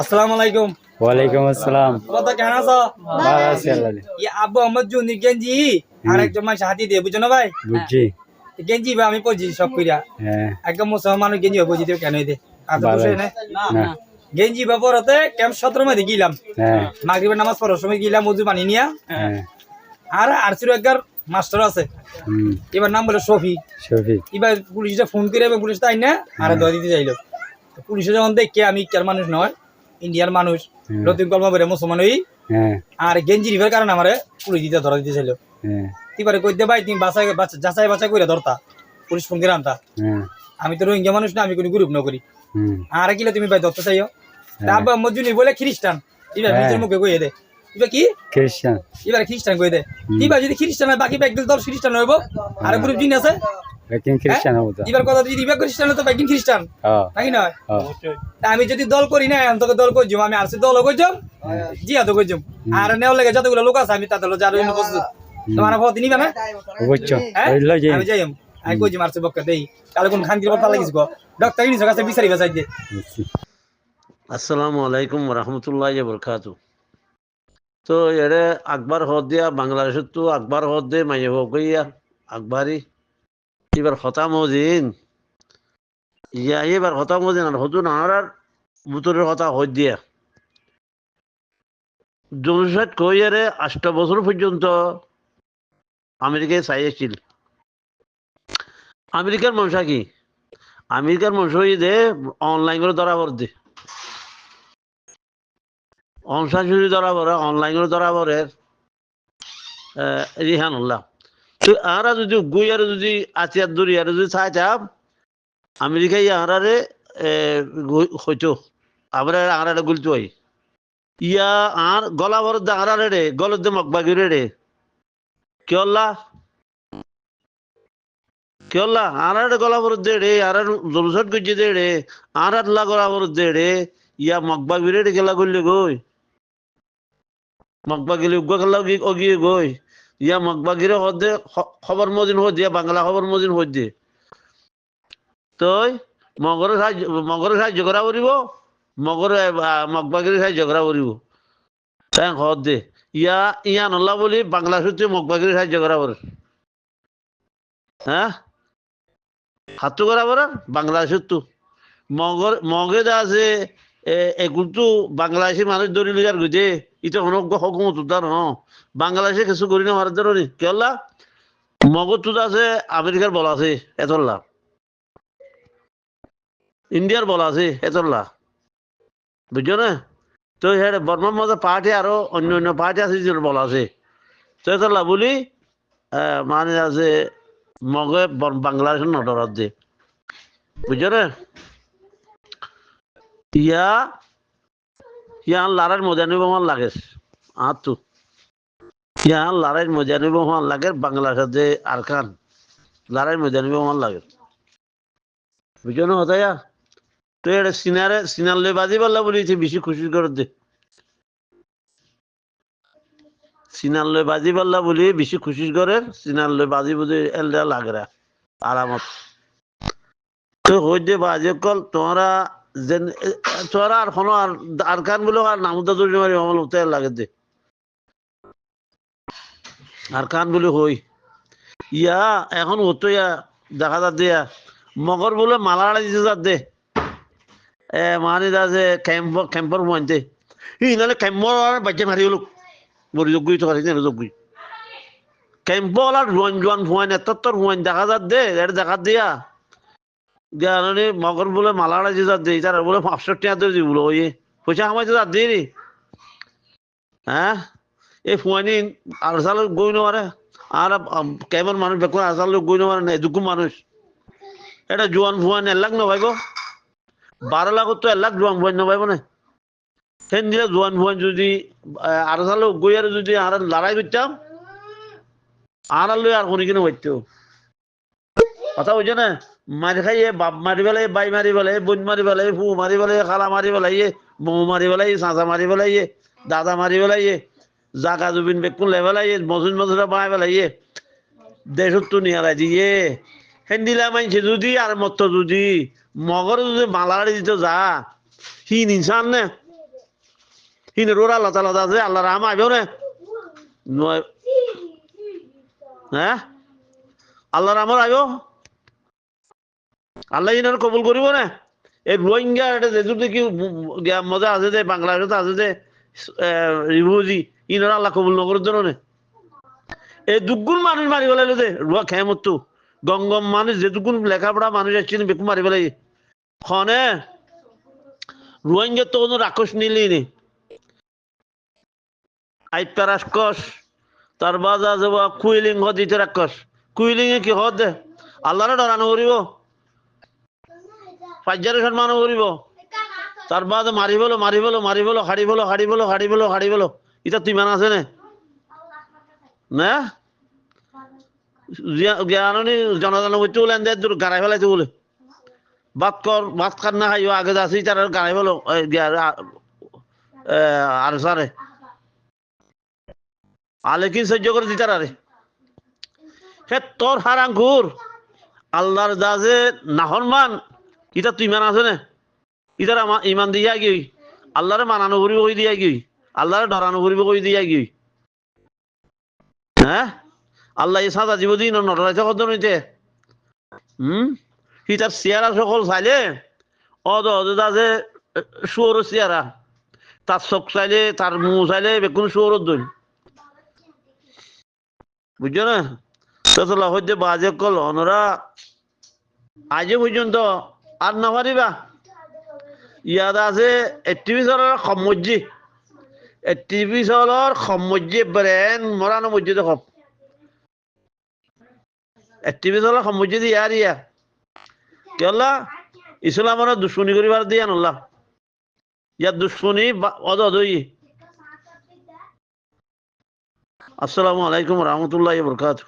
আসসালামু আলাইকুম। ওয়ালাইকুম আসসালাম। কথা কেন আছো? ভালো আছি আল্লাহ। আব্বু আমার জুনি গেঞ্জি আর একজন মানুষ হাতি দিয়ে বুঝছো না ভাই? বুঝছি। গেঞ্জি বা আমি পড়ছি সব কইরা হ্যাঁ একদম মুসলমান মানুষ গেঞ্জি পড়ছি দিয়ে কেন দে আচ্ছা ভালো বসে আছে। না না গেঞ্জি বা পরতে ক্যাম্প 17 মধ্যে গেলাম। হ্যাঁ মাগরিবের নামাজ পড়ার সময় গেলাম ওযু পানি নিয়া। হ্যাঁ আর আরসির একবার মাস্টার আছে। হুম এবার নাম বলে শফি। শফিক এবার পুলিশটা ফোন করে এবং পুলিশ তাই না আর দয়া দিতে চাইলো। পুলিশে যখন দেখে আমি ইন্ডিয়ার মানুষ নয় ইন্ডিয়ার মানুষ নতুন কলমা বেড়ে মুসলমান হই হ্যাঁ আর গেঞ্জি রিভার কারণে আমার পুলিশ দিতে ধরা দিতে চাইলো। হ্যাঁ এবারে কইতে ভাই তুমি যাচাই বাছাই করে ধরতা পুলিশ ফোন করে আনতা। হ্যাঁ আমি তো রোহিঙ্গা মানুষ না আমি কোনো গ্রুপ ন করি হুম আর কিলে তুমি ভাই ধরতে চাইও তারপর মজুনি বলে খ্রিস্টান এবার নিজের মুখে কইয়ে দে এবার কি খ্রিস্টান এবার খ্রিস্টান কই দে এবার যদি খ্রিস্টান হয় বাকি ব্যাগ দল খ্রিস্টান হইব আর গ্রুপ জিন আছে লেকিন খ্রিস্টান হবো তো। এবার কথা যদি এবার খ্রিস্টান হতো বাকি খ্রিস্টান হ্যাঁ নাকি নয় হ্যাঁ তা আমি যদি দল করি না আমি তোকে দল করছিলাম আমি আরসি দল করছিলাম জিয়াদও করছিলাম আর নেওয়ার লেগে যতগুলো লোক আছে আমি তাদের যার জন্য প্রস্তুত তোমার ভোট নিবে না বুঝছো হ্যাঁ? ওইলো যে আমি যাই আমি কইছি মারছে বক্কা দেই কালে কোন খানকির কথা লাগিস গো ডক্টর ইনিস কাছে বিচারি বাজাই দে আসসালামু আলাইকুম রহমতুল্লাহ বরকাতু। তো এরে আকবর হদ দিয়া বাংলাদেশের তো আকবর হদ দে মাইয়ে হইয়া আকবরই এবার হতাম দিন ইয়া এবার হতাম দিন আর হতুন আর বুতরের কথা হদ দিয়া জনসাদ কইয়ারে 8 বছর পর্যন্ত আমেরিকায় চাইছিল। আমেরিকার মানুষ কি আমেরিকার মানুষ দে অনলাইন করে ধরা পড় দে অনসাশুরি ধরা পড়ে অনলাইন করে ধরা পড়ে রিহানুল্লাহ। তো আরা যদি গুই আর যদি আচিয়ার দড়ি আর যদি চাই চাপ আমেরিকায় আরারে হইতো আমরা আরারে গুলতো হয় ইয়া আর গলা ভর দে আরারে রে গলত দে মকবাগিরে রে কেল্লা কেল্লা আরারে গলা ভর দে রে আর জলসট গুজি দে রে আরাতলা গলা ভর দে রে ইয়া মকবাগিরে রে গেলা গুললে গই মকবাগিলে উগ্র খেলা অগিয়ে গই ইয়া মকবাগিরে হদে খবর মদিন হদ দিয়া বাংলা খবর মদিন হদ দিয়ে তই মগরের সাহায্য করা করিব মগরে মগবাগির সাহায্য করা করিব তাই হদ দে ইয়া ইয়া নল্লা বলি বাংলা সূত্রে মগবাগির সাহায্য করা করে হ্যাঁ হাতু করা করে বাংলা সূত্র মগে দা আছে এগুলো বাংলাদেশি মানুষ ধরি লিগার গুজে ইটা অনজ্ঞ হকুমত উদ্ধার ন বাংলাদেশে কিছু করি না মারার ধরি কেলা মগজ তো আছে আমেরিকার বলা আছে এতল্লা ইন্ডিয়ার বলা আছে এতল্লা বুঝছো না। তো হ্যাঁ বর্মার মধ্যে পার্টি আরো অন্য অন্য পার্টি আছে যে বলা আছে তো এতল্লা বলি মানে আছে মগে বাংলাদেশের নটরাত দে বুঝছো না। ইয়া ইয়া লারার মজা নিব আমার লাগে আর তো ইয়া লড়াই মজা নিব আমার লাগে বাংলাদেশের যে আরকান লড়াই মজা নিব আমার লাগে বুঝছো না হতায়া। তো এটা সিনার লই বাজি পারলা বলেছে বেশি খুশি করে দে সিনার লই বাজি পারলা বলি বেশি খুশি করে সিনার লই বাজি বুঝে এলডা লাগরা আরামত তো হই দে বাজি কল তোমরা যেন তোরা আর কোনো আর কান বলে আর নামুদা জড়ি মারি আমার উঠতে লাগে দে আর কান বলে হই ইয়া এখন হতো ইয়া দেখা যা দিয়া মগর বলে মালাড়া দিতে যা দে মানে আছে ক্যাম্পর মানতে নাহলে ক্যাম্পর বাচ্চা মারি হলো বড় যোগ্য তো পারি না যোগ্য ক্যাম্পর আর জোয়ান ফুয়ান এত তোর ফুয়ান দেখা যাত দে এটা দেখা দিয়া জ্ঞানী মগর বলে মালাড়া যে যাত দে তার বলে 500 টাকা দিয়ে বলো ওই পয়সা আমায় তো যাত দিয়ে রে হ্যাঁ এই ফুয়ানি আর সাল গই নেওয়ারে আর কেমন মানুষ বেকুন আর সাল গই নেওয়ারে না দুঃখ মানুষ এটা জোয়ান ফুয়ান 1 লাখ না ভাইব 12 লাখ তো 1 লাখ জোয়ান ফুয়ান না ভাইব না সেন দিলে জোয়ান ফুয়ান যদি আর সাল গই আর যদি আর লড়াই করতাম আর লই আর কোন কিনে হইতো কথা বুঝছো না মারি খাইয়ে বাপ মারি বেলাই বাই মারি বেলাই বোন মারি বেলাই ফু মারি বেলাই খালা মারি বেলাই বউ মারি বেলাই চাচা মারি বেলাই দাদা মারি বেলাই জাগা জুবিন বেকুন লে বেলাই মজুন মজুরা বাই বেলাই দেশত তো নিয়ালাই দিয়ে হেন্দিলা মানছে যদি আর মত যদি মগর যদি মালাড়ি দিতে যা হি নিশান নে হিনের ওরা আল্লাহ তালা আছে আল্লাহ রাম আইবেও না নয় হ্যাঁ আল্লাহ রামর আইব আল্লাহ ইনার কবুল করিব না এই রোহিঙ্গা যেহেতু কি মজা আছে যে বাংলাদেশত আছে যে রিফিউজি ইনার আল্লাহ কবুল নগরের জন্য এই দুগুণ মানুষ মারি পেলাইলো যে রুয়া খেমতো গঙ্গম মানুষ যেটুকুন লেখাপড়া মানুষ আসছে বেকু মারি পেলাই খনে রোহিঙ্গা তো কোনো রাক্ষস নিলি নি আইপা রাক্ষস তার বাজা যাবা কুইলিং হদ দিতে রাক্ষস কুইলিং এ কি হদ দে আল্লাহরে ডরানো করিব পাঁচজারে সম্মান করিব তার বাদ মারি বলো হাড়ি বলো এটা তুই মান আছে না জ্ঞানী জনগণের মধ্যে বলে দূর গাড়াই ফেলাইতে বলে ভাত খান না খাইও আগে যাচ্ছি তার গাড়াই ফেলো আর সারে আলে কি সহ্য করে দিতার আরে হে তোর হারাঙ্কুর আল্লাহর দাজে নাহরমান ইটা তুই মান আছে না ইটার আমার ইমান দিয়া গিয়ে আল্লাহরে মানানো করিব কই দিয়া গিয়ে আল্লাহরে ডরানো করিব কই দিয়া গিয়ে হ্যাঁ আল্লাহ এই সাদা জীব দিন নটরাইতে কত নিতে সি তার চেয়ারা সকল চাইলে যে শুয়োর চেয়ারা তার চোখ চাইলে তার মুখ চাইলে বেকুন শুয়োর দই বুঝছো না তোলা হইতে বাজে কল অনরা আজে পর্যন্ত আর না পারিবা ইয়াদ আছে টিভি চলার সম্মজ্জি টিভি চলার সম্মজ্জি ব্রেন মরানো মসজিদে খপ টিভি চলার সম্মজ্জি দিয়ে আর ইয়া কেলা ইসলামের দুশ্মনী করিবার দিয়া নল্লা ইয়ার দুশ্মনী অদই আসসালামু আলাইকুম রহমতুল্লাহ বরকাত